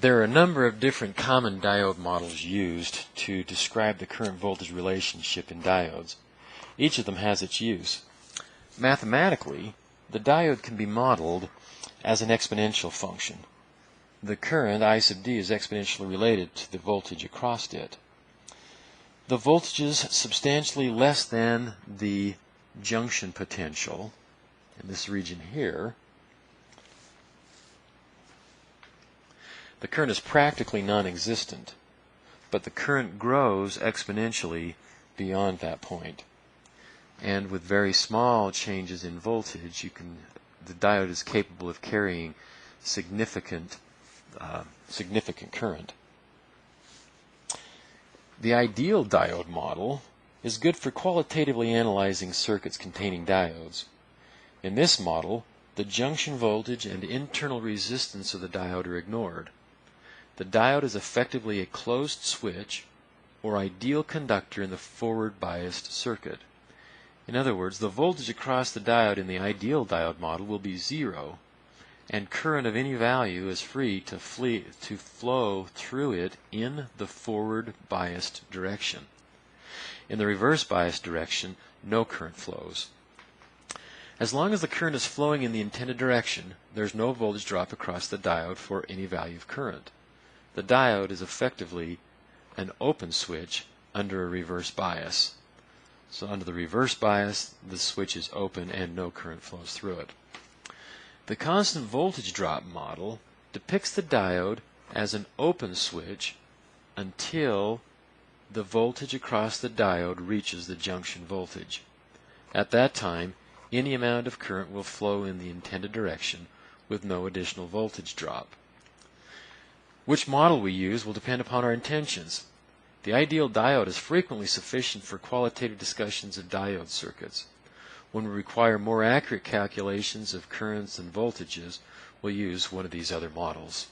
There are a number of different common diode models used to describe the current-voltage relationship in diodes. Each of them has its use. Mathematically, the diode can be modeled as an exponential function. The current, I sub d, is exponentially related to the voltage across it. The voltage is substantially less than the junction potential in this region here. The current is practically non-existent, but the current grows exponentially beyond that point. And with very small changes in voltage, the diode is capable of carrying significant current. The ideal diode model is good for qualitatively analyzing circuits containing diodes. In this model, the junction voltage and internal resistance of the diode are ignored. The diode is effectively a closed switch or ideal conductor in the forward biased circuit. In other words, the voltage across the diode in the ideal diode model will be zero, and current of any value is free to flow through it in the forward biased direction. In the reverse biased direction, no current flows. As long as the current is flowing in the intended direction, there is no voltage drop across the diode for any value of current. The diode is effectively an open switch under a reverse bias. So under the reverse bias, the switch is open and no current flows through it. The constant voltage drop model depicts the diode as an open switch until the voltage across the diode reaches the junction voltage. At that time, any amount of current will flow in the intended direction with no additional voltage drop. Which model we use will depend upon our intentions. The ideal diode is frequently sufficient for qualitative discussions of diode circuits. When we require more accurate calculations of currents and voltages, we'll use one of these other models.